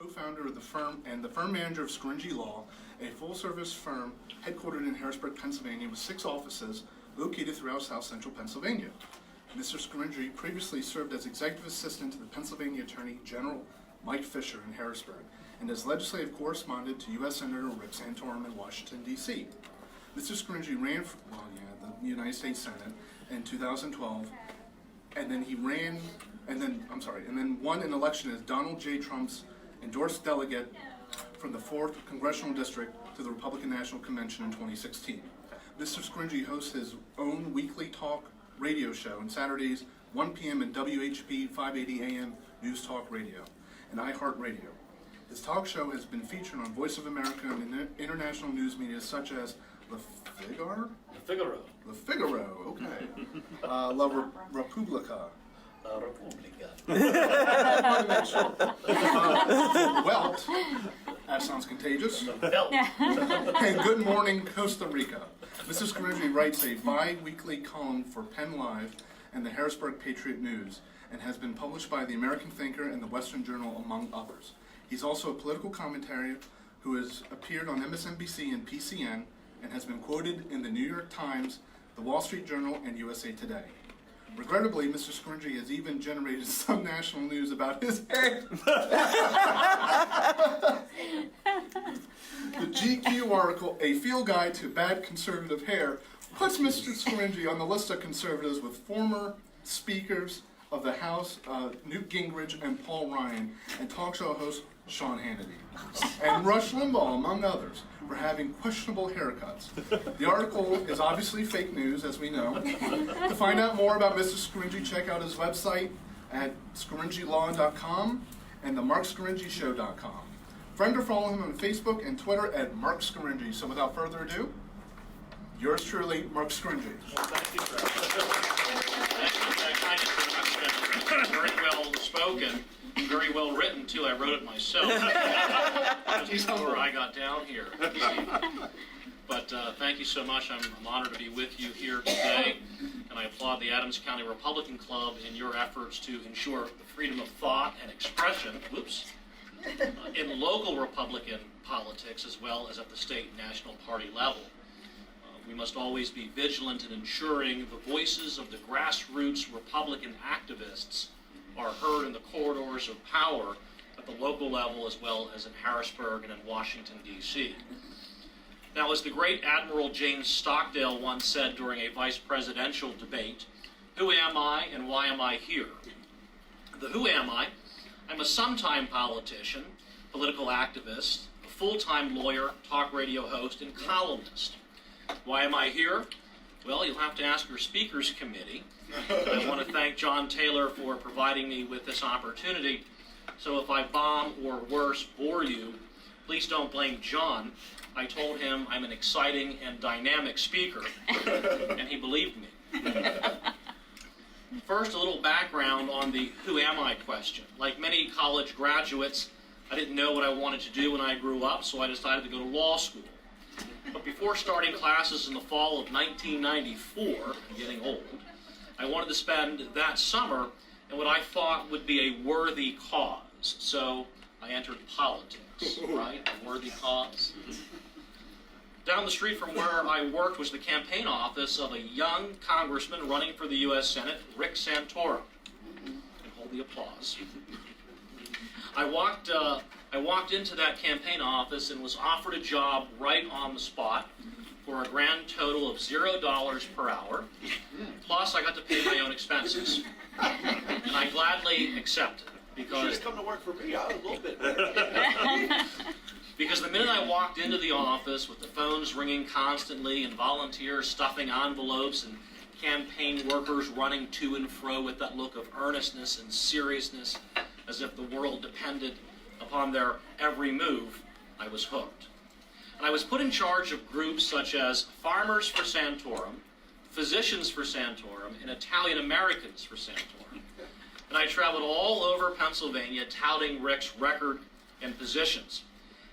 Co-founder of the firm and the firm manager of Scaringi Law, a full-service firm headquartered in Harrisburg, Pennsylvania, with 6 offices located throughout South Central Pennsylvania. Mr. Scaringi previously served as executive assistant to the Pennsylvania Attorney General Mike Fisher in Harrisburg, and as legislative correspondent to U.S. Senator Rick Santorum in Washington, D.C. Mr. Scaringi ran for the United States Senate in 2012, and then won an election as Donald J. Trump's endorsed delegate from the 4th Congressional District to the Republican National Convention in 2016. Mr. Scaringi hosts his own weekly talk radio show on Saturdays, 1 p.m. at WHP 580 AM News Talk Radio and iHeartRadio. His talk show has been featured on Voice of America and international news media such as Le Figaro, okay, La Repubblica, Welt, that sounds contagious, and Good Morning Costa Rica. Mrs. Scaringi writes a bi-weekly column for Penn Live and the Harrisburg Patriot News, and has been published by the American Thinker and the Western Journal, among others. He's also a political commentator who has appeared on MSNBC and PCN, and has been quoted in the New York Times, the Wall Street Journal, and USA Today. Regrettably, Mr. Scaringi has even generated some national news about his hair. The GQ article, A Field Guide to Bad Conservative Hair, puts Mr. Scaringi on the list of conservatives with former speakers of the House, Newt Gingrich and Paul Ryan, and talk show host Sean Hannity, and Rush Limbaugh, among others, for having questionable haircuts. The article is obviously fake news, as we know. To find out more about Mr. Scaringi, check out his website at scaringilaw.com and themarcscaringishow.com. Friend or follow him on Facebook and Twitter at Marc Scaringi. So without further ado, yours truly, Marc Scaringi. Well, thank you, sir. Very well spoken, very well written too. I wrote it myself just before I got down here. But thank you so much. I'm honored to be with you here today, and I applaud the Adams County Republican Club in your efforts to ensure the freedom of thought and expression. In local Republican politics as well as at the state and national party level. We must always be vigilant in ensuring the voices of the grassroots Republican activists are heard in the corridors of power at the local level as well as in Harrisburg and in Washington, D.C. Now, as the great Admiral James Stockdale once said during a vice presidential debate, who am I and why am I here? The who am I? I'm a sometime politician, political activist, a full-time lawyer, talk radio host, and columnist. Why am I here? Well, you'll have to ask your speakers committee. I want to thank John Taylor for providing me with this opportunity. So if I bomb or worse, bore you, please don't blame John. I told him I'm an exciting and dynamic speaker, and he believed me. First, a little background on the who am I question. Like many college graduates, I didn't know what I wanted to do when I grew up, so I decided to go to law school. But before starting classes in the fall of 1994, I'm getting old, I wanted to spend that summer in what I thought would be a worthy cause. So I entered politics, right? A worthy cause. Down the street from where I worked was the campaign office of a young congressman running for the U.S. Senate, Rick Santorum. And hold the applause. I walked into that campaign office and was offered a job right on the spot for a grand total of $0 per hour. Plus, I got to pay my own expenses. And I gladly accepted. Because you should have come to work for me. I was a little bit better. Because the minute I walked into the office with the phones ringing constantly and volunteers stuffing envelopes and campaign workers running to and fro with that look of earnestness and seriousness as if the world depended upon their every move, I was hooked. And I was put in charge of groups such as Farmers for Santorum, Physicians for Santorum, and Italian Americans for Santorum. And I traveled all over Pennsylvania touting Rick's record and positions.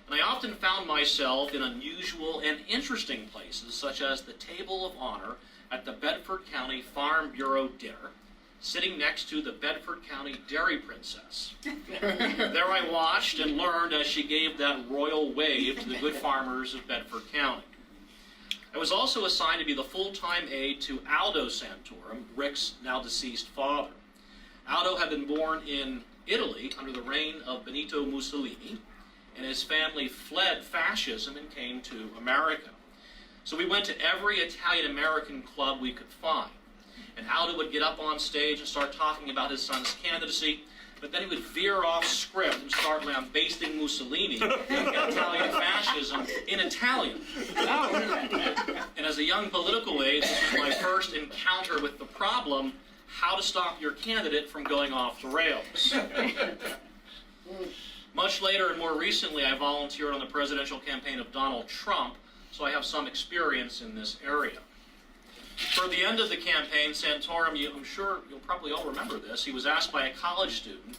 And I often found myself in unusual and interesting places, such as the Table of Honor at the Bedford County Farm Bureau dinner, sitting next to the Bedford County Dairy Princess. There I watched and learned as she gave that royal wave to the good farmers of Bedford County. I was also assigned to be the full-time aide to Aldo Santorum, Rick's now deceased father. Aldo had been born in Italy under the reign of Benito Mussolini, and his family fled fascism and came to America. So we went to every Italian-American club we could find. And Aldo would get up on stage and start talking about his son's candidacy, but then he would veer off script and start lambasting Mussolini and Italian fascism in Italian. And as a young political aide, this was my first encounter with the problem, how to stop your candidate from going off the rails. Much later and more recently, I volunteered on the presidential campaign of Donald Trump, so I have some experience in this area. Toward the end of the campaign, Santorum, I'm sure you'll probably all remember this, he was asked by a college student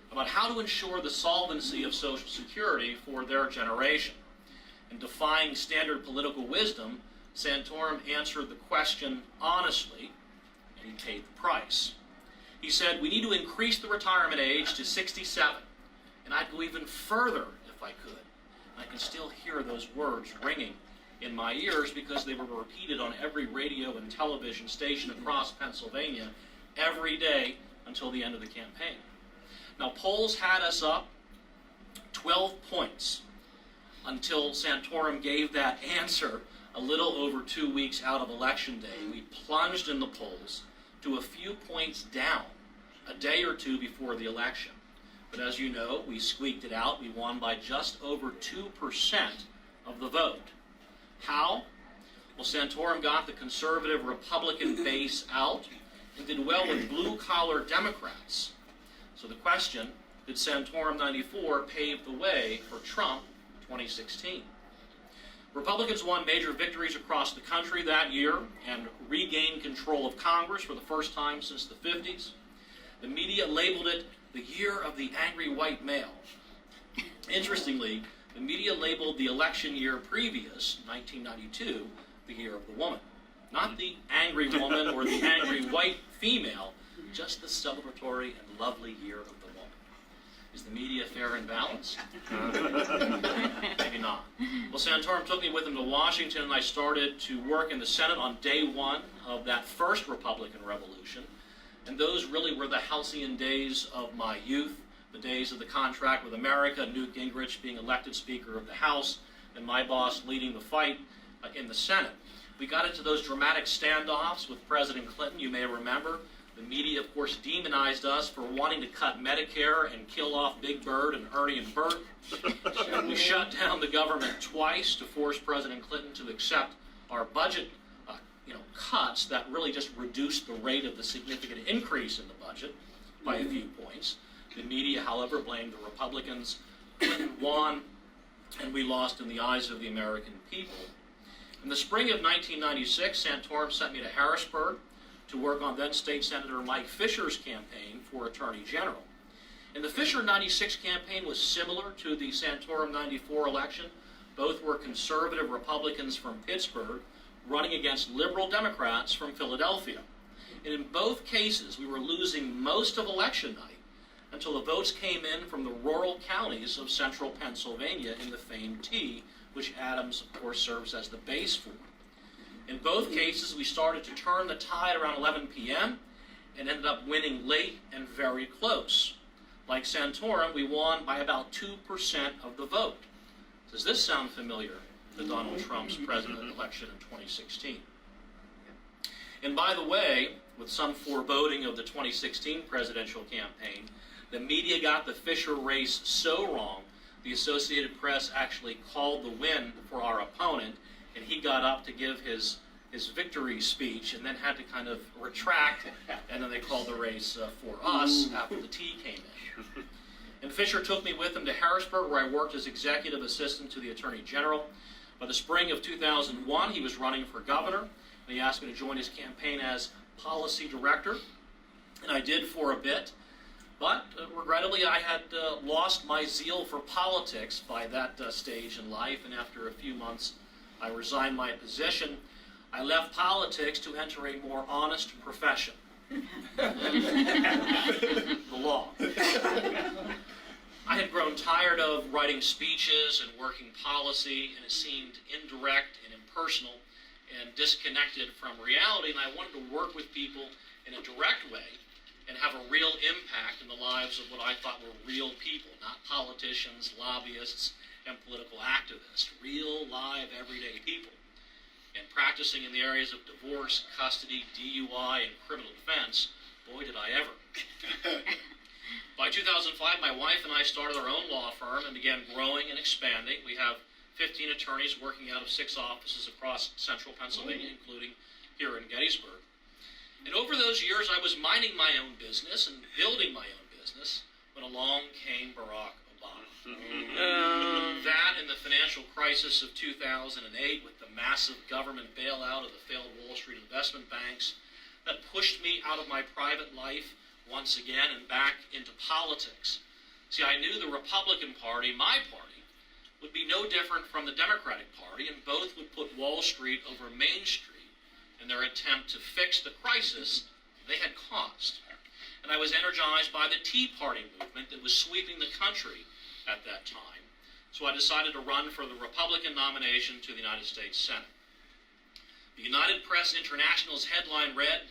about how to ensure the solvency of Social Security for their generation. In defying standard political wisdom, Santorum answered the question honestly, and he paid the price. He said, "We need to increase the retirement age to 67, and I'd go even further if I could." And I can still hear those words ringing in my ears because they were repeated on every radio and television station across Pennsylvania every day until the end of the campaign. Now, polls had us up 12 points until Santorum gave that answer a little over 2 weeks out of Election Day. We plunged in the polls to a few points down a day or two before the election. But as you know, we squeaked it out. We won by just over 2% of the vote. How? Well, Santorum got the conservative Republican base out and did well with blue-collar Democrats. So the question, did Santorum 94 pave the way for Trump 2016? Republicans won major victories across the country that year and regained control of Congress for the first time since the 50s. The media labeled it the year of the angry white male. Interestingly, the media labeled the election year previous, 1992, the year of the woman. Not the angry woman or the angry white female, just the celebratory and lovely year of the woman. Is the media fair and balanced? Maybe not. Well, Santorum took me with him to Washington, and I started to work in the Senate on day one of that first Republican Revolution. And those really were the halcyon days of my youth. The days of the contract with America, Newt Gingrich being elected Speaker of the House, and my boss leading the fight in the Senate. We got into those dramatic standoffs with President Clinton, you may remember. The media, of course, demonized us for wanting to cut Medicare and kill off Big Bird and Ernie and Bert. We shut down the government twice to force President Clinton to accept our budget cuts that really just reduced the rate of the significant increase in the budget by a few points. The media, however, blamed the Republicans. Clinton won, and we lost in the eyes of the American people. In the spring of 1996, Santorum sent me to Harrisburg to work on then-State Senator Mike Fisher's campaign for Attorney General. And the Fisher 96 campaign was similar to the Santorum 94 election. Both were conservative Republicans from Pittsburgh running against liberal Democrats from Philadelphia. And in both cases, we were losing most of election night until the votes came in from the rural counties of central Pennsylvania in the famed T, which Adams, of course, serves as the base for. In both cases, we started to turn the tide around 11 p.m. and ended up winning late and very close. Like Santorum, we won by about 2% of the vote. Does this sound familiar to Donald Trump's president election in 2016? And by the way, with some foreboding of the 2016 presidential campaign, the media got the Fisher race so wrong, the Associated Press actually called the win for our opponent, and he got up to give his victory speech and then had to kind of retract, and then they called the race for us after the T came in. And Fisher took me with him to Harrisburg, where I worked as executive assistant to the Attorney General. By the spring of 2001, he was running for governor, and he asked me to join his campaign as policy director, and I did for a bit. But regrettably, I had lost my zeal for politics by that stage in life, and after a few months, I resigned my position. I left politics to enter a more honest profession, The law. I had grown tired of writing speeches and working policy, and it seemed indirect and impersonal and disconnected from reality, and I wanted to work with people in a direct way and have a real impact in the lives of what I thought were real people, not politicians, lobbyists, and political activists, real, live, everyday people. And practicing in the areas of divorce, custody, DUI, and criminal defense, boy did I ever. By 2005, my wife and I started our own law firm and began growing and expanding. We have 15 attorneys working out of 6 offices across central Pennsylvania, including here in Gettysburg. And over those years, I was minding my own business and building my own business when along came Barack Obama. That and the financial crisis of 2008 with the massive government bailout of the failed Wall Street investment banks that pushed me out of my private life once again and back into politics. See, I knew the Republican Party, my party, would be no different from the Democratic Party, and both would put Wall Street over Main Street in their attempt to fix the crisis they had caused. And I was energized by the Tea Party movement that was sweeping the country at that time. So I decided to run for the Republican nomination to the United States Senate. The United Press International's headline read,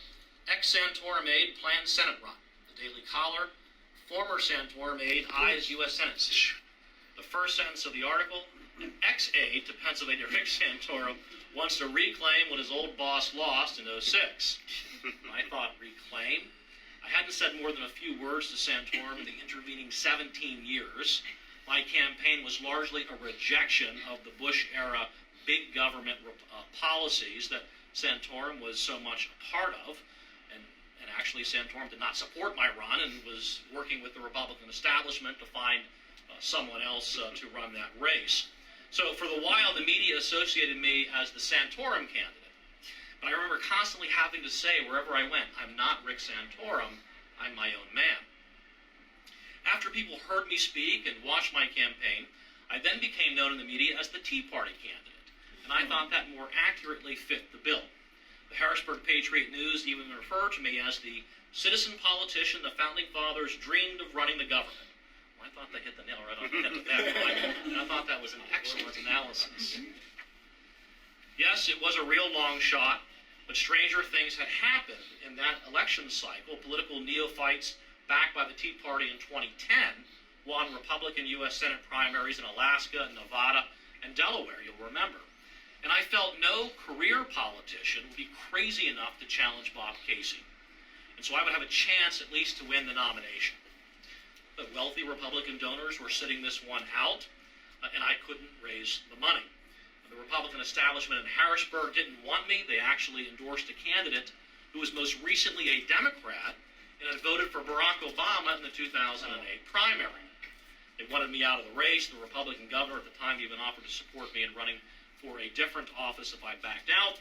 "Ex-Santorum aide planned Senate run." The Daily Caller, "Former Santorum aide eyes U.S. Senate seat." The first sentence of the article, "An ex-aide to Pennsylvania Rick Santorum wants to reclaim what his old boss lost in '06. I thought, reclaim? I hadn't said more than a few words to Santorum in the intervening 17 years. My campaign was largely a rejection of the Bush-era big government policies that Santorum was so much a part of. And actually, Santorum did not support my run and was working with the Republican establishment to find someone else to run that race. So for the while, the media associated me as the Santorum candidate. But I remember constantly having to say wherever I went, I'm not Rick Santorum, I'm my own man. After people heard me speak and watched my campaign, I then became known in the media as the Tea Party candidate. And I thought that more accurately fit the bill. The Harrisburg Patriot News even referred to me as the citizen politician the Founding Fathers dreamed of running the government. I thought they hit the nail right on the head with that one. I thought that was an excellent analysis. Yes, it was a real long shot, but stranger things had happened in that election cycle. Political neophytes backed by the Tea Party in 2010 won Republican U.S. Senate primaries in Alaska, Nevada, and Delaware, you'll remember. And I felt no career politician would be crazy enough to challenge Bob Casey. And so I would have a chance at least to win the nomination. But wealthy Republican donors were sitting this one out, and I couldn't raise the money. The Republican establishment in Harrisburg didn't want me. They actually endorsed a candidate who was most recently a Democrat and had voted for Barack Obama in the 2008 primary. They wanted me out of the race. The Republican governor at the time even offered to support me in running for a different office if I backed out.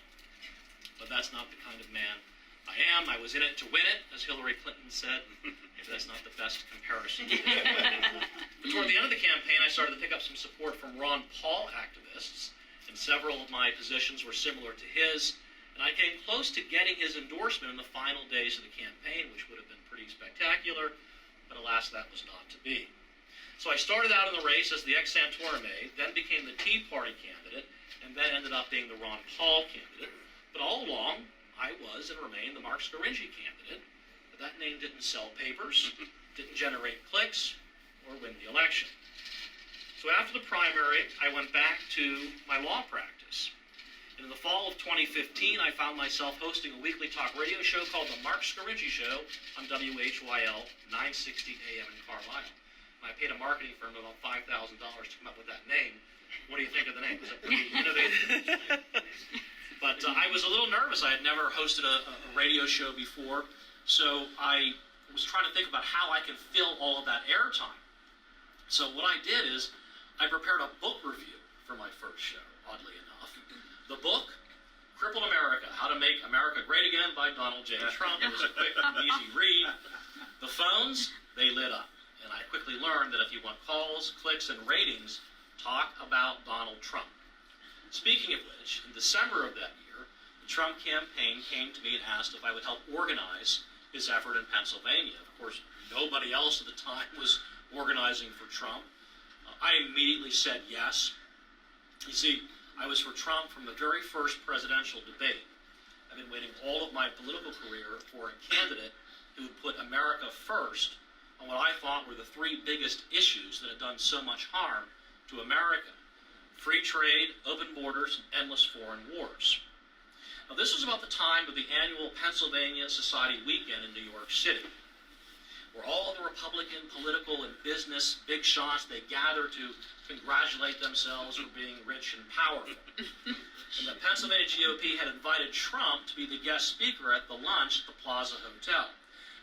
But that's not the kind of man I am. I was in it to win it, as Hillary Clinton said. Maybe that's not the best comparison. But toward the end of the campaign, I started to pick up some support from Ron Paul activists, and several of my positions were similar to his. And I came close to getting his endorsement in the final days of the campaign, which would have been pretty spectacular, but alas, that was not to be. So I started out in the race as the ex-Santorum aide, then became the Tea Party candidate, and then ended up being the Ron Paul candidate. But all along, I was and remain the Marc Scaringi candidate, but that name didn't sell papers, didn't generate clicks, or win the election. So after the primary, I went back to my law practice. And in the fall of 2015, I found myself hosting a weekly talk radio show called The Marc Scaringi Show on WHYL 960 AM in Carlisle. And I paid a marketing firm about $5,000 to come up with that name. What do you think of the name? Was it pretty innovative? But I was a little nervous. I had never hosted a radio show before, so I was trying to think about how I can fill all of that airtime. So what I did is I prepared a book review for my first show, oddly enough. The book, Crippled America, How to Make America Great Again by Donald J. Trump. It was a quick and easy read. The phones, they lit up. And I quickly learned that if you want calls, clicks, and ratings, talk about Donald Trump. Speaking of which, in December of that year, the Trump campaign came to me and asked if I would help organize his effort in Pennsylvania. Of course, nobody else at the time was organizing for Trump. I immediately said yes. You see, I was for Trump from the very first presidential debate. I've been waiting all of my political career for a candidate who would put America first on what I thought were the three biggest issues that had done so much harm to America: free trade, open borders, and endless foreign wars. Now, this was about the time of the annual Pennsylvania Society Weekend in New York City, where all the Republican political and business big shots, they gather to congratulate themselves for being rich and powerful. And the Pennsylvania GOP had invited Trump to be the guest speaker at the lunch at the Plaza Hotel.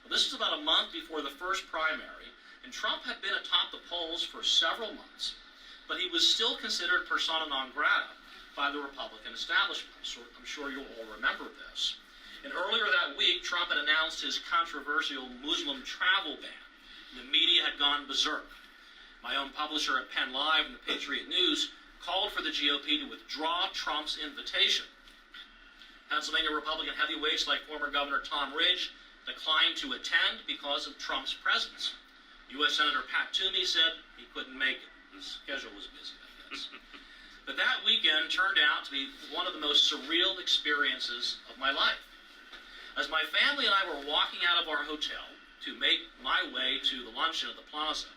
Well, this was about a month before the first primary, and Trump had been atop the polls for several months, but he was still considered persona non grata by the Republican establishment. So I'm sure you'll all remember this. And earlier that week, Trump had announced his controversial Muslim travel ban. The media had gone berserk. My own publisher at Penn Live and the Patriot News called for the GOP to withdraw Trump's invitation. Pennsylvania Republican heavyweights like former Governor Tom Ridge declined to attend because of Trump's presence. U.S. Senator Pat Toomey said he couldn't make it. His schedule was busy, I guess. But that weekend turned out to be one of the most surreal experiences of my life. As my family and I were walking out of our hotel to make my way to the luncheon at the Plaza,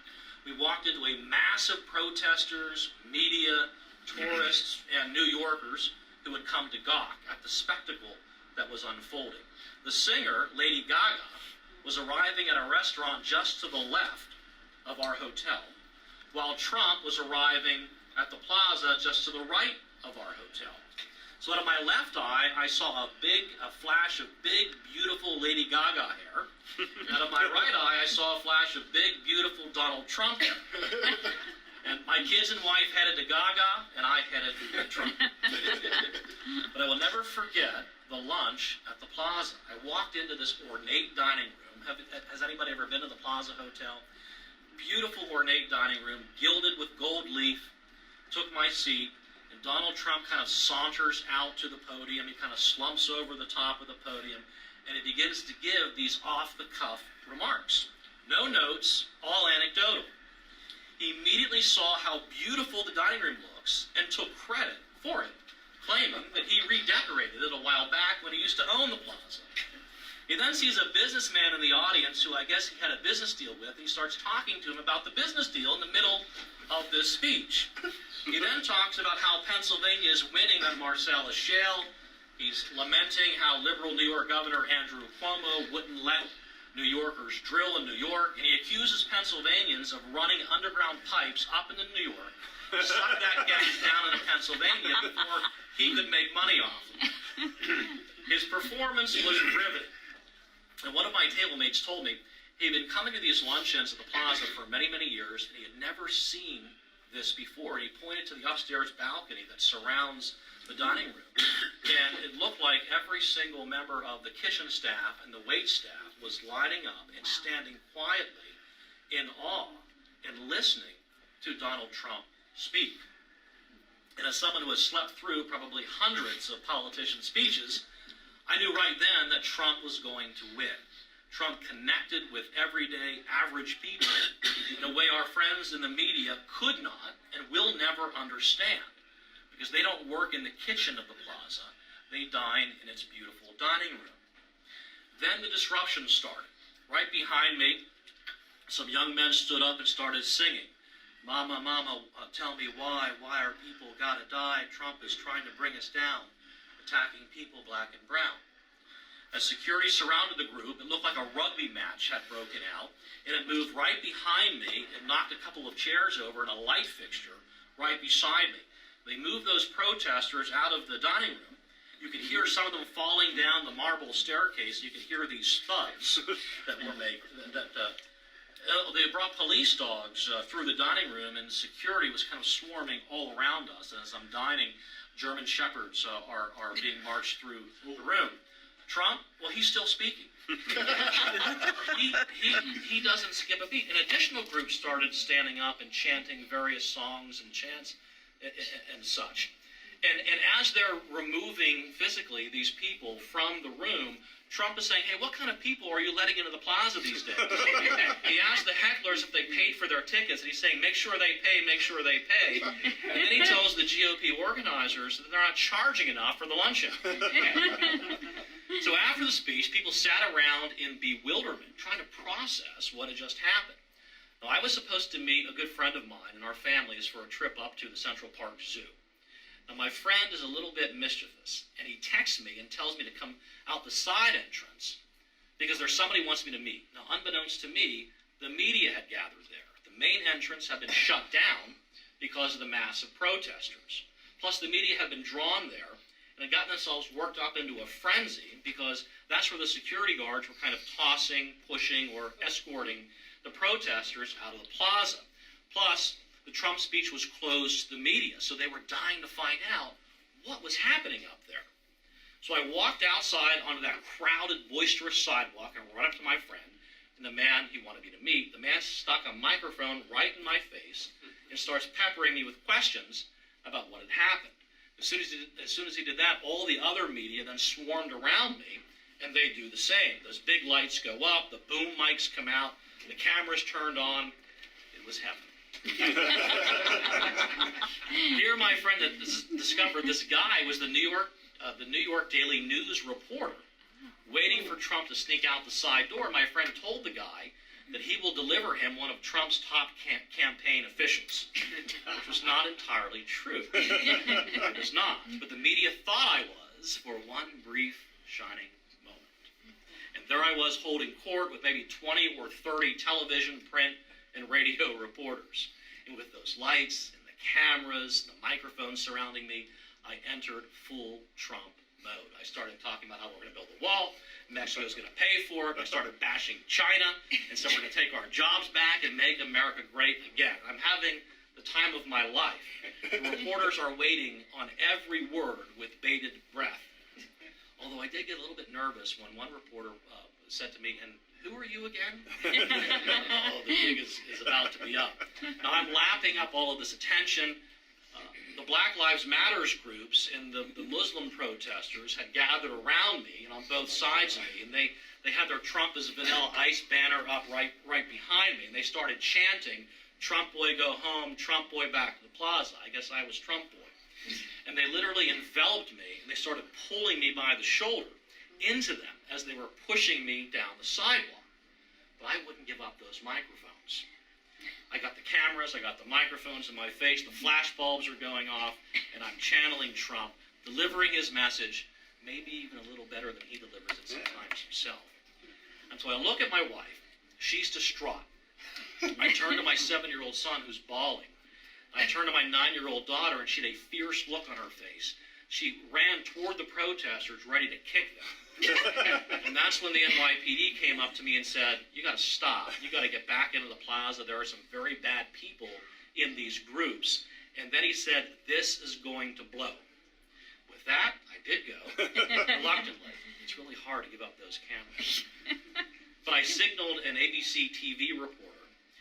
we walked into a mass of protesters, media, tourists, and New Yorkers who had come to gawk at the spectacle that was unfolding. The singer, Lady Gaga, was arriving at a restaurant just to the left of our hotel, while Trump was arriving at the Plaza just to the right of our hotel. So out of my left eye, I saw a flash of big, beautiful Lady Gaga hair. Out of my right eye, I saw a flash of big, beautiful Donald Trump hair. And my kids and wife headed to Gaga, and I headed to Trump. But I will never forget the lunch at the Plaza. I walked into this ornate dining room. Has anybody ever been to the Plaza Hotel? Beautiful ornate dining room, gilded with gold leaf. Took my seat. Donald Trump kind of saunters out to the podium. He kind of slumps over the top of the podium, and he begins to give these off-the-cuff remarks. No notes, all anecdotal. He immediately saw how beautiful the dining room looks and took credit for it, claiming that he redecorated it a while back when he used to own the Plaza. He then sees a businessman in the audience who I guess he had a business deal with, and he starts talking to him about the business deal in the middle of this speech. He then talks about how Pennsylvania is winning on Marcellus Shale. He's lamenting how liberal New York Governor Andrew Cuomo wouldn't let New Yorkers drill in New York, and he accuses Pennsylvanians of running underground pipes up into New York, suck that gas down into Pennsylvania before he could make money off it. His performance was riveting. And one of my table mates told me he had been coming to these luncheons at the Plaza for many, many years, and he had never seen this before. He pointed to the upstairs balcony that surrounds the dining room, and it looked like every single member of the kitchen staff and the wait staff was lining up and standing quietly in awe and listening to Donald Trump speak. And as someone who has slept through probably hundreds of politician speeches, I knew right then that Trump was going to win. Trump connected with everyday, average people in a way our friends in the media could not and will never understand, because they don't work in the kitchen of the Plaza. They dine in its beautiful dining room. Then the disruption started. Right behind me, some young men stood up and started singing. Mama, mama, tell me why our people gotta die? Trump is trying to bring us down, attacking people black and brown. As security surrounded the group, it looked like a rugby match had broken out, and it moved right behind me and knocked a couple of chairs over and a light fixture right beside me. They moved those protesters out of the dining room. You could hear some of them falling down the marble staircase. You could hear these thuds that were made. They brought police dogs through the dining room, and security was kind of swarming all around us. And as I'm dining, German shepherds are being marched through the room. Trump, well, he's still speaking. he doesn't skip a beat. An additional group started standing up and chanting various songs and chants and such. And as they're removing physically these people from the room, Trump is saying, hey, what kind of people are you letting into the plaza these days? He asked the hecklers if they paid for their tickets, and he's saying, make sure they pay, make sure they pay. And then he tells the GOP organizers that they're not charging enough for the luncheon. So after the speech, people sat around in bewilderment, trying to process what had just happened. Now, I was supposed to meet a good friend of mine and our families for a trip up to the Central Park Zoo. Now, my friend is a little bit mischievous, and he texts me and tells me to come out the side entrance because there's somebody who wants me to meet. Now, unbeknownst to me, the media had gathered there. The main entrance had been shut down because of the massive protesters. Plus, the media had been drawn there and had gotten themselves worked up into a frenzy because that's where the security guards were kind of tossing, pushing, or escorting the protesters out of the plaza. Plus, the Trump speech was closed to the media, so they were dying to find out what was happening up there. So I walked outside onto that crowded, boisterous sidewalk and went up to my friend, and the man he wanted me to meet, the man stuck a microphone right in my face and starts peppering me with questions about what had happened. As soon as he did that, all the other media then swarmed around me, and they do the same. Those big lights go up, the boom mics come out, the cameras turned on. It was heaven. Here, my friend that discovered this guy was the New York Daily News reporter, waiting for Trump to sneak out the side door. My friend told the guy that he will deliver him one of Trump's top campaign officials, which was not entirely true. It was not, but the media thought I was for one brief, shining moment. And there I was holding court with maybe 20 or 30 television, print, and radio reporters. And with those lights and the cameras, the microphones surrounding me, I entered full Trump mode. I started talking about how we're going to build a wall, Mexico's going to pay for it. I started bashing China, and so we're going to take our jobs back and make America great again. I'm having the time of my life. The reporters are waiting on every word with bated breath. Although I did get a little bit nervous when one reporter said to me, and who are you again? Oh, the gig is about to be up. Now I'm lapping up all of this attention. The Black Lives Matters groups and the Muslim protesters had gathered around me and on both sides of me, and they had their Trump is Vanilla Ice banner up right behind me, and they started chanting, Trump boy go home, Trump boy back to the plaza. I guess I was Trump boy. And they literally enveloped me, and they started pulling me by the shoulder into them as they were pushing me down the sidewalk. But I wouldn't give up those microphones. I got the cameras, I got the microphones in my face, the flash bulbs are going off, and I'm channeling Trump, delivering his message, maybe even a little better than he delivers it sometimes himself. And so I look at my wife, she's distraught. I turn to my 7-year-old son who's bawling. I turn to my 9-year-old daughter, and she had a fierce look on her face. She ran toward the protesters, ready to kick them. And that's when the NYPD came up to me and said, you got to stop. You got to get back into the plaza. There are some very bad people in these groups. And then he said, this is going to blow. With that, I did go, reluctantly. It's really hard to give up those cameras. But I signaled an ABC TV reporter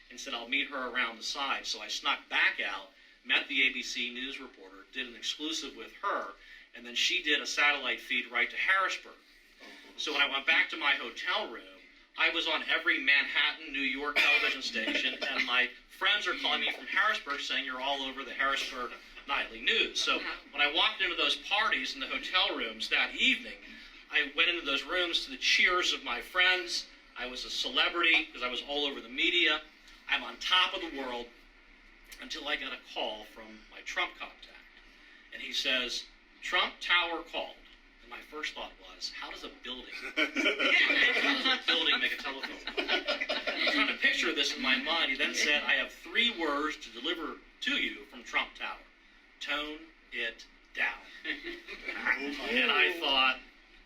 and said I'll meet her around the side. So I snuck back out, met the ABC News reporter, did an exclusive with her, and then she did a satellite feed right to Harrisburg. So when I went back to my hotel room, I was on every Manhattan, New York television station, and my friends are calling me from Harrisburg saying you're all over the Harrisburg Nightly News. So when I walked into those parties in the hotel rooms that evening, I went into those rooms to the cheers of my friends. I was a celebrity because I was all over the media. I'm on top of the world until I got a call from my Trump contact. And he says, Trump Tower called. And my first thought was, how does a building make a telephone call? I'm trying to picture this in my mind. He then said, I have 3 words to deliver to you from Trump Tower. Tone it down. And I thought,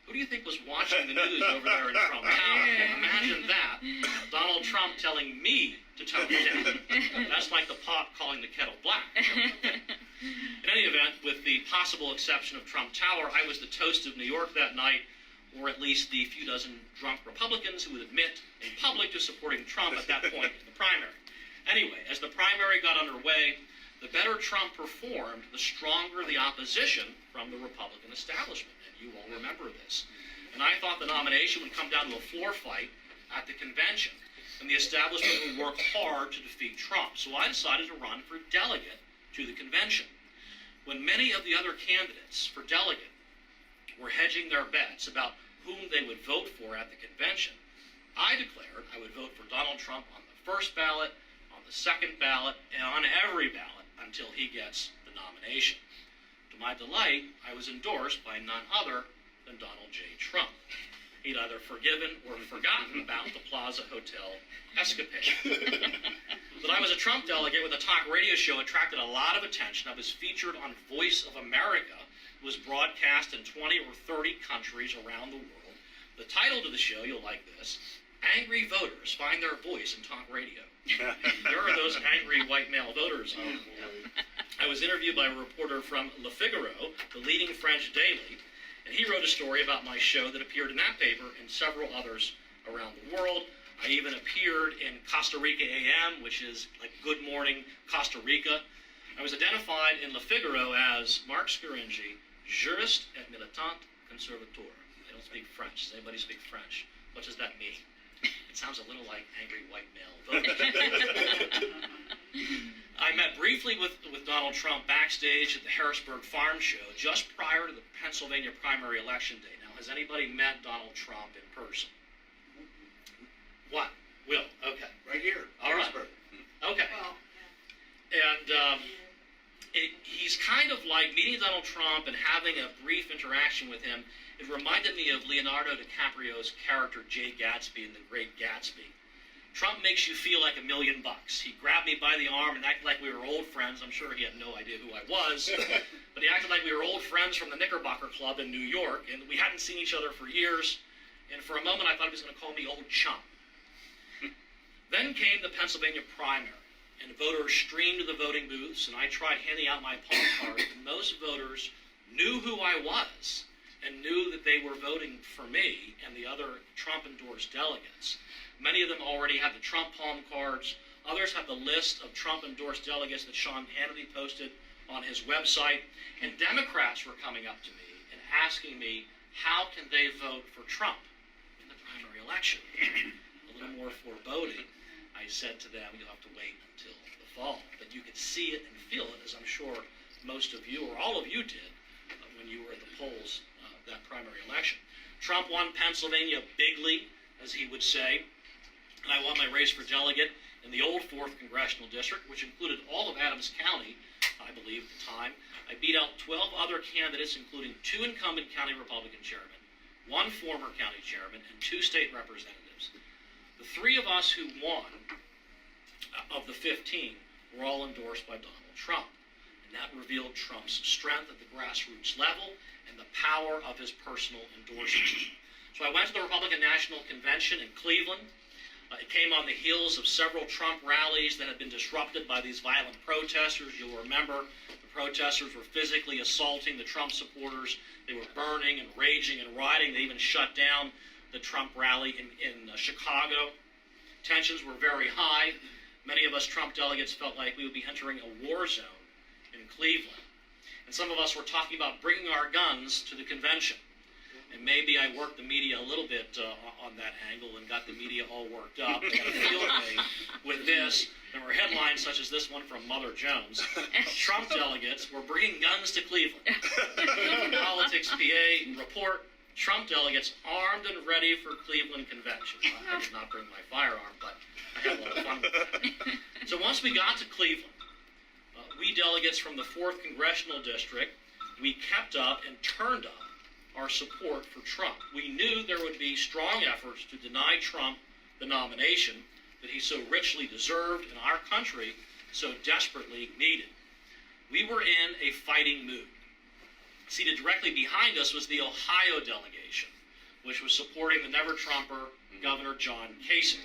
who do you think was watching the news over there in Trump Tower? Imagine that. Donald Trump telling me to tone it down. That's like the pot calling the kettle black. In any event, with the possible exception of Trump Tower, I was the toast of New York that night, or at least the few dozen drunk Republicans who would admit in public to supporting Trump at that point in the primary. Anyway, as the primary got underway, The better Trump performed, the stronger the opposition from the Republican establishment. And you all remember this. And I thought the nomination would come down to a floor fight at the convention, and the establishment would work hard to defeat Trump. So I decided to run for delegate to the convention. When many of the other candidates for delegate were hedging their bets about whom they would vote for at the convention, I declared I would vote for Donald Trump on the first ballot, on the second ballot, and on every ballot until he gets the nomination. To my delight, I was endorsed by none other than Donald J. Trump. He'd either forgiven or forgotten about the Plaza Hotel escapade. But I was a Trump delegate with a talk radio show attracted a lot of attention. I was featured on Voice of America. It was broadcast in 20 or 30 countries around the world. The title to the show, you'll like this, Angry Voters Find Their Voice in Talk Radio. There are those angry white male voters. I was interviewed by a reporter from Le Figaro, the leading French daily, and he wrote a story about my show that appeared in that paper and several others around the world. I even appeared in Costa Rica AM, which is like Good Morning Costa Rica. I was identified in Le Figaro as Marc Scaringi, juriste et militant conservateur. I don't speak French. Does anybody speak French? What does that mean? It sounds a little like angry white male voters. I met briefly with Donald Trump backstage at the Harrisburg Farm Show just prior to the Pennsylvania primary election day. Now, has anybody met Donald Trump in person? What? Will? Okay. Right here. All right. Harrisburg. Okay. And he's kind of like meeting Donald Trump and having a brief interaction with him. It reminded me of Leonardo DiCaprio's character Jay Gatsby in The Great Gatsby. Trump makes you feel like $1 million. He grabbed me by the arm and acted like we were old friends. I'm sure he had no idea who I was, but he acted like we were old friends from the Knickerbocker Club in New York, and we hadn't seen each other for years, and for a moment I thought he was going to call me old chum. Then came the Pennsylvania primary, and voters streamed to the voting booths, and I tried handing out my palm card, and most voters knew who I was and knew that they were voting for me and the other Trump-endorsed delegates. Many of them already had the Trump palm cards. Others had the list of Trump-endorsed delegates that Sean Hannity posted on his website. And Democrats were coming up to me and asking me, how can they vote for Trump in the primary election? A little more foreboding. I said to them, you'll have to wait until the fall. But you could see it and feel it, as I'm sure most of you, or all of you did, when you were at the polls that primary election. Trump won Pennsylvania bigly, as he would say, and I won my race for delegate in the old 4th Congressional District, which included all of Adams County, I believe, at the time. I beat out 12 other candidates, including 2 incumbent county Republican chairmen, 1 former county chairman, and 2 state representatives. The 3 of us who won, of the 15, were all endorsed by Donald Trump. And that revealed Trump's strength at the grassroots level and the power of his personal endorsement. So I went to the Republican National Convention in Cleveland. It came on the heels of several Trump rallies that had been disrupted by these violent protesters. You'll remember the protesters were physically assaulting the Trump supporters. They were burning and raging and rioting. They even shut down the Trump rally in Chicago. Tensions were very high. Many of us Trump delegates felt like we would be entering a war zone in Cleveland. And some of us were talking about bringing our guns to the convention. And maybe I worked the media a little bit on that angle and got the media all worked up. They had a field day with this. There were headlines such as this one from Mother Jones. Trump delegates were bringing guns to Cleveland. Politics PA report, Trump delegates armed and ready for Cleveland convention. I did not bring my firearm, but I had a lot of fun with that. So once we got to Cleveland, we delegates from the 4th Congressional District, we kept up and turned up our support for Trump. We knew there would be strong efforts to deny Trump the nomination that he so richly deserved and our country so desperately needed. We were in a fighting mood. Seated directly behind us was the Ohio delegation, which was supporting the never-Trumper Governor John Kasich.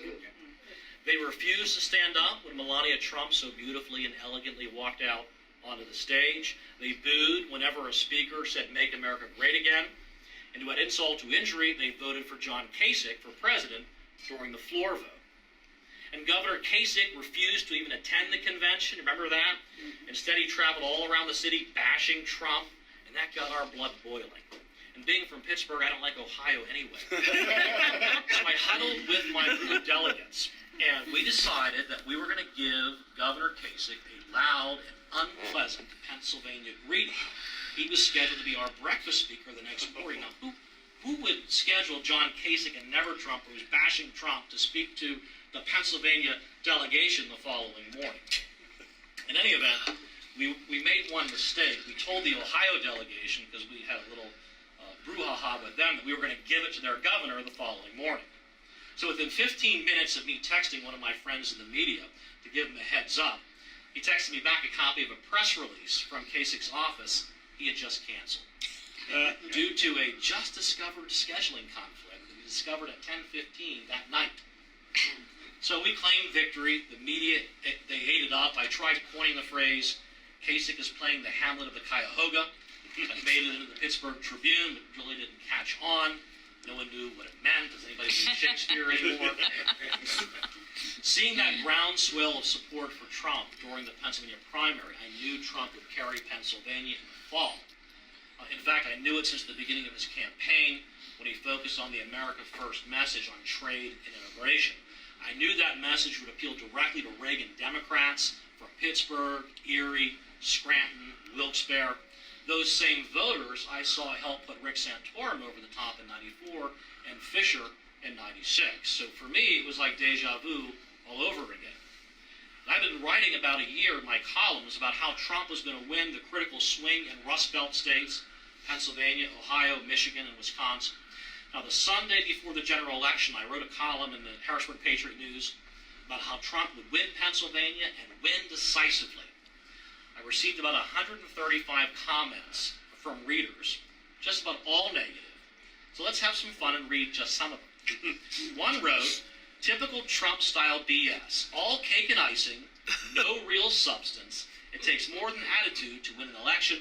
They refused to stand up when Melania Trump so beautifully and elegantly walked out onto the stage. They booed whenever a speaker said, "Make America Great Again." And to add insult to injury, they voted for John Kasich for president during the floor vote. And Governor Kasich refused to even attend the convention. Remember that? Instead, he traveled all around the city bashing Trump, and that got our blood boiling. And being from Pittsburgh, I don't like Ohio anyway. So I huddled with my group of delegates, and we decided that we were going to give Governor Kasich a loud and unpleasant Pennsylvania greeting. He was scheduled to be our breakfast speaker the next morning. Now, who would schedule John Kasich, a never-Trumper who's bashing Trump, to speak to the Pennsylvania delegation the following morning? In any event, we made one mistake. We told the Ohio delegation, because we had a little brouhaha with them, that we were going to give it to their governor the following morning. So within 15 minutes of me texting one of my friends in the media to give him a heads up, he texted me back a copy of a press release from Kasich's office he had just canceled due to a just-discovered scheduling conflict that we discovered at 10:15 that night. So we claimed victory. The media, they ate it up. I tried coining the phrase, Kasich is playing the Hamlet of the Cuyahoga. I made it into the Pittsburgh Tribune, but really didn't catch on. No one knew what it meant. Does anybody read Shakespeare anymore? Seeing that groundswell of support for Trump during the Pennsylvania primary, I knew Trump would carry Pennsylvania in the fall. In fact, I knew it since the beginning of his campaign when he focused on the America First message on trade and immigration. I knew that message would appeal directly to Reagan Democrats from Pittsburgh, Erie, Scranton, Wilkes-Barre. Those same voters I saw help put Rick Santorum over the top in '94 and Fisher in '96. So for me, it was like deja vu all over again. I've been writing about a year in my columns about how Trump was going to win the critical swing in Rust Belt states, Pennsylvania, Ohio, Michigan, and Wisconsin. Now, the Sunday before the general election, I wrote a column in the Harrisburg Patriot News about how Trump would win Pennsylvania and win decisively. I received about 135 comments from readers, just about all negative. So let's have some fun and read just some of them. One wrote, typical Trump-style BS, all cake and icing, no real substance. It takes more than attitude to win an election.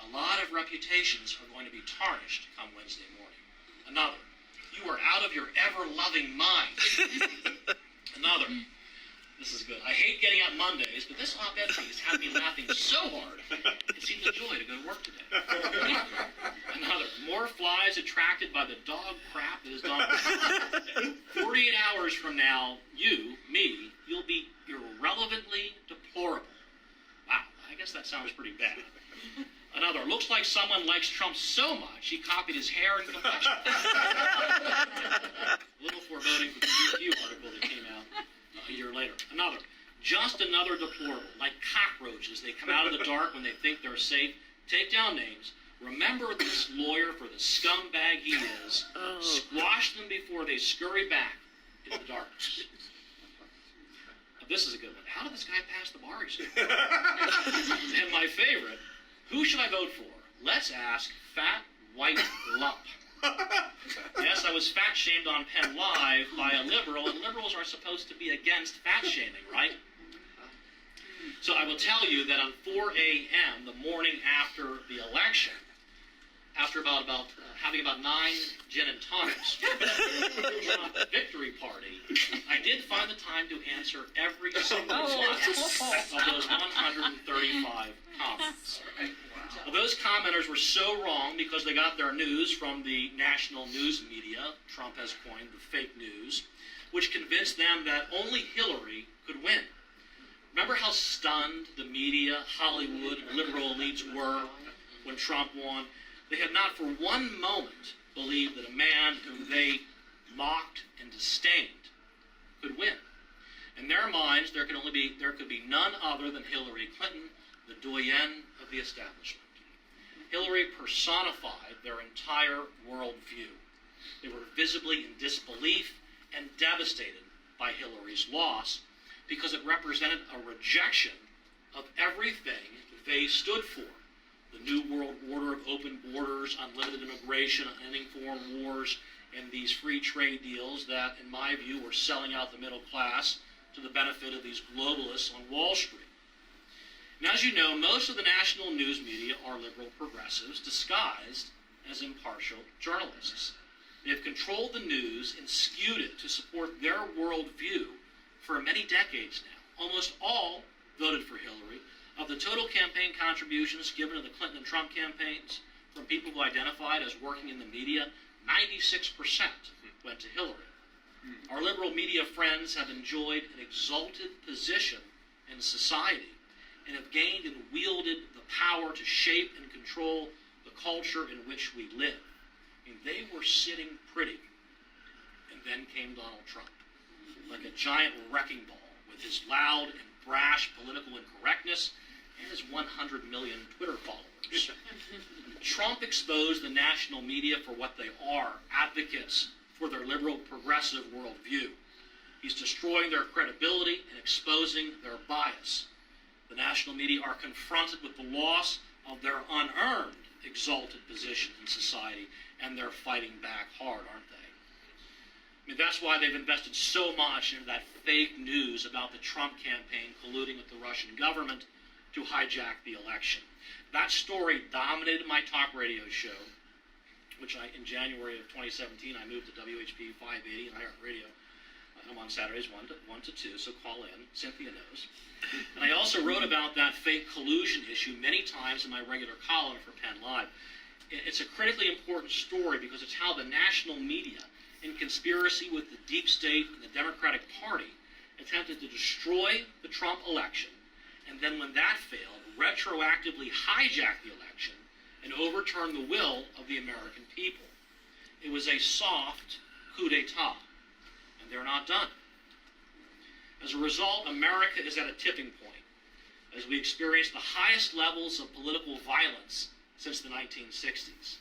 A lot of reputations are going to be tarnished come Wednesday morning. Another, you are out of your ever-loving mind. Another, this is good. I hate getting up Mondays, but this op-ed piece had me laughing so hard, it seemed a joy to go to work today. Another, more flies attracted by the dog crap that is done. 48 hours from now, you'll be irrelevantly deplorable. Wow, I guess that sounds pretty bad. Another, looks like someone likes Trump so much, he copied his hair and complexion. A little foreboding for the GQ article that came out a year later. Another, just another deplorable. Like cockroaches, they come out of the dark when they think they're safe. Take down names. Remember this lawyer for the scumbag he is. Squash them before they scurry back into the darkness. This is a good one. How did this guy pass the bar exam? And my favorite, who should I vote for? Let's ask Fat White Lump. Yes, I was fat-shamed on Penn Live by a liberal, and liberals are supposed to be against fat-shaming, right? So I will tell you that on 4 a.m., the morning after the election, after having about 9 gin and tonics, Trump victory party, I did find the time to answer every single one of those 135 comments. Well, those commenters were so wrong because they got their news from the national news media, Trump has coined the fake news, which convinced them that only Hillary could win. Remember how stunned the media, Hollywood, liberal elites were when Trump won? They had not for one moment believed that a man whom they mocked and disdained could win. In their minds, there could be none other than Hillary Clinton, the doyenne of the establishment. Hillary personified their entire worldview. They were visibly in disbelief and devastated by Hillary's loss because it represented a rejection of everything they stood for. The New World Order of open borders, unlimited immigration, ending foreign wars, and these free trade deals that, in my view, were selling out the middle class to the benefit of these globalists on Wall Street. And as you know, most of the national news media are liberal progressives disguised as impartial journalists. They have controlled the news and skewed it to support their worldview for many decades now. Almost all voted for Hillary. Of the total campaign contributions given to the Clinton and Trump campaigns from people who identified as working in the media, 96% went to Hillary. Our liberal media friends have enjoyed an exalted position in society and have gained and wielded the power to shape and control the culture in which we live. I mean, they were sitting pretty, and then came Donald Trump, like a giant wrecking ball with his loud and brash political incorrectness and his 100 million Twitter followers. Trump exposed the national media for what they are, advocates for their liberal progressive worldview. He's destroying their credibility and exposing their bias. The national media are confronted with the loss of their unearned exalted position in society, and they're fighting back hard, aren't they? I mean, that's why they've invested so much into that fake news about the Trump campaign colluding with the Russian government to hijack the election. That story dominated my talk radio show, which in January of 2017, I moved to WHP 580 and iHeartRadio. I'm on Saturdays 1 to 2, so call in. Cynthia knows. And I also wrote about that fake collusion issue many times in my regular column for Penn Live. It's a critically important story because it's how the national media, in conspiracy with the deep state and the Democratic Party, attempted to destroy the Trump election, and then when that failed, retroactively hijack the election and overturn the will of the American people. It was a soft coup d'etat, and they're not done. As a result, America is at a tipping point as we experience the highest levels of political violence since the 1960s.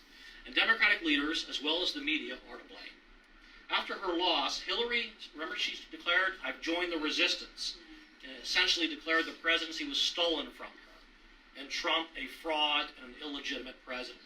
And Democratic leaders, as well as the media, are to blame. After her loss, Hillary, remember she declared, "I've joined the resistance," and essentially declared the presidency was stolen from her, and Trump a fraud and an illegitimate president.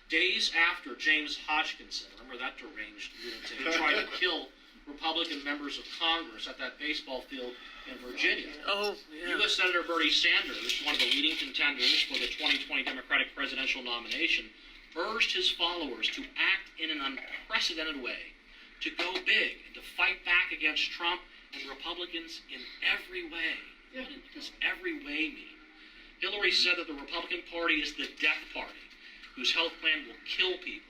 Days after James Hodgkinson, remember that deranged lunatic, tried to kill Republican members of Congress at that baseball field in Virginia. Oh, yeah. U.S. Senator Bernie Sanders, one of the leading contenders for the 2020 Democratic presidential nomination, urged his followers to act in an unprecedented way, to go big, and to fight back against Trump and Republicans in every way. What does every way mean? Hillary said that the Republican Party is the death party, whose health plan will kill people.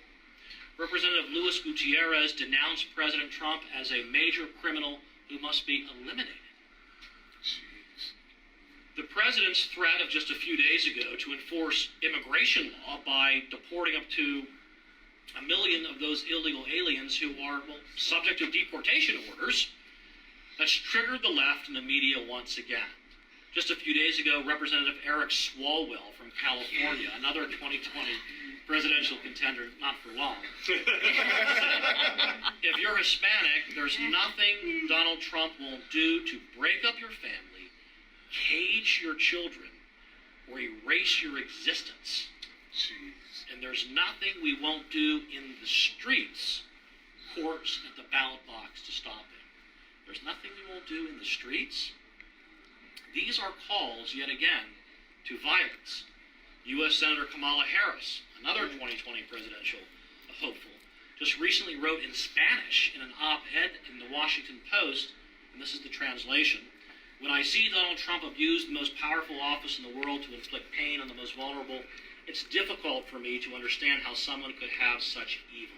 Representative Luis Gutierrez denounced President Trump as a major criminal who must be eliminated. The president's threat of just a few days ago to enforce immigration law by deporting up to 1 million of those illegal aliens who are subject to deportation orders, that's triggered the left and the media once again. Just a few days ago, Representative Eric Swalwell from California, another 2020 presidential contender, not for long. If you're Hispanic, there's nothing Donald Trump won't do to break up your family, cage your children, or erase your existence. And there's nothing we won't do in the streets, courts, and the ballot box to stop it. There's nothing we won't do in the streets. These are calls, yet again, to violence. U.S. Senator Kamala Harris, another 2020 presidential hopeful, just recently wrote in Spanish in an op-ed in the Washington Post, and this is the translation: "When I see Donald Trump abuse the most powerful office in the world to inflict pain on the most vulnerable, it's difficult for me to understand how someone could have such evil."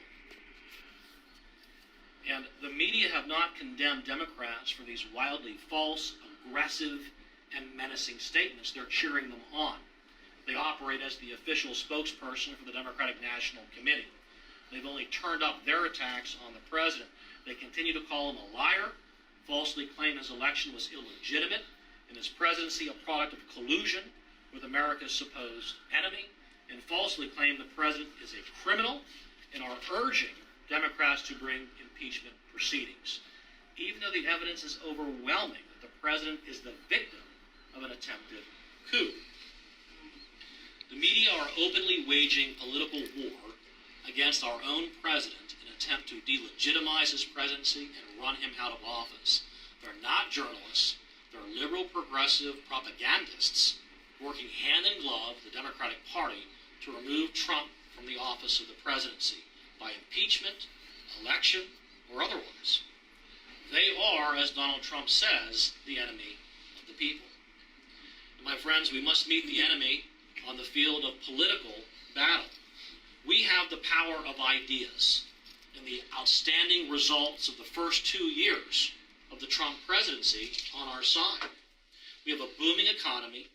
And the media have not condemned Democrats for these wildly false, aggressive, and menacing statements. They're cheering them on. They operate as the official spokesperson for the Democratic National Committee. They've only turned up their attacks on the president. They continue to call him a liar, falsely claim his election was illegitimate, and his presidency a product of collusion with America's supposed enemy, and falsely claim the president is a criminal, and are urging Democrats to bring impeachment proceedings, even though the evidence is overwhelming that the president is the victim of an attempted coup. The media are openly waging political war against our own president in an attempt to delegitimize his presidency and run him out of office. They're not journalists. They're liberal progressive propagandists working hand in glove with the Democratic Party to remove Trump from the office of the presidency by impeachment, election, or otherwise. They are, as Donald Trump says, the enemy of the people. And my friends, we must meet the enemy on the field of political battle. We have the power of ideas, and the outstanding results of the first 2 years of the Trump presidency on our side. We have a booming economy,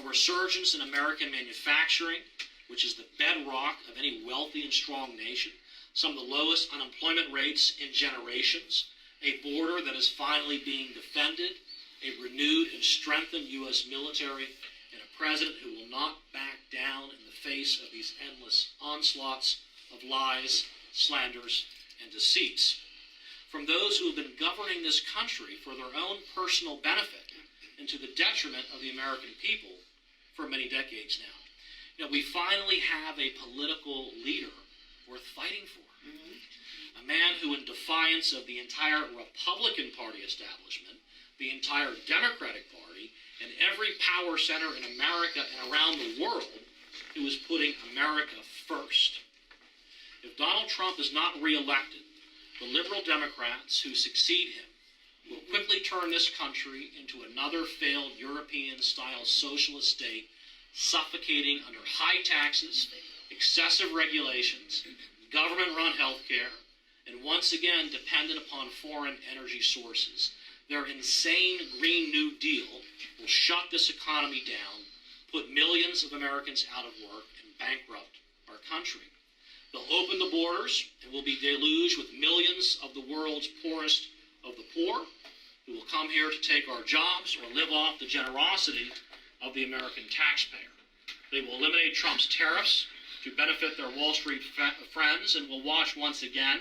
a resurgence in American manufacturing, which is the bedrock of any wealthy and strong nation, some of the lowest unemployment rates in generations, a border that is finally being defended, a renewed and strengthened U.S. military, and a president who will not back down in the face of these endless onslaughts of lies, slanders, and deceits. From those who have been governing this country for their own personal benefit and to the detriment of the American people for many decades now. We finally have a political leader worth fighting for. A man who, in defiance of the entire Republican Party establishment, the entire Democratic Party, and every power center in America and around the world, who is putting America first. If Donald Trump is not reelected, the liberal Democrats who succeed him will quickly turn this country into another failed European-style socialist state, suffocating under high taxes, excessive regulations, government-run health care, and once again dependent upon foreign energy sources. Their insane Green New Deal will shut this economy down, put millions of Americans out of work, and bankrupt our country. They'll open the borders and will be deluged with millions of the world's poorest of the poor, who will come here to take our jobs or live off the generosity of the American taxpayer. They will eliminate Trump's tariffs to benefit their Wall Street friends, and will watch once again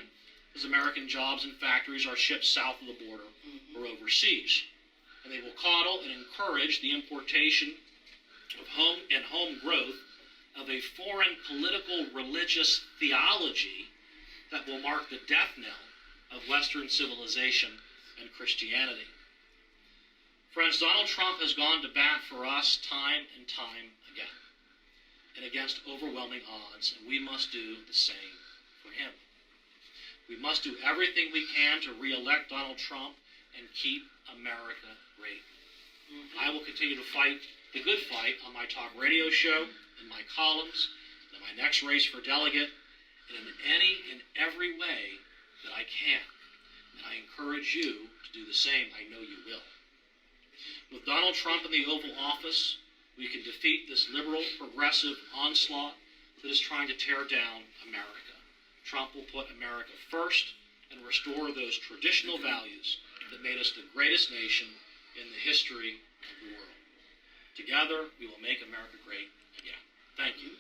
as American jobs and factories are shipped south of the border or overseas. And they will coddle and encourage the importation of home growth of a foreign political religious theology that will mark the death knell of Western civilization and Christianity. Friends, Donald Trump has gone to bat for us time and time again, and against overwhelming odds, and we must do the same for him. We must do everything we can to re-elect Donald Trump and keep America great. I will continue to fight the good fight on my talk radio show, in my columns, in my next race for delegate, and in any and every way that I can. And I encourage you to do the same. I know you will. With Donald Trump in the Oval Office, we can defeat this liberal, progressive onslaught that is trying to tear down America. Trump will put America first and restore those traditional values that made us the greatest nation in the history of the world. Together, we will make America great again. Thank you.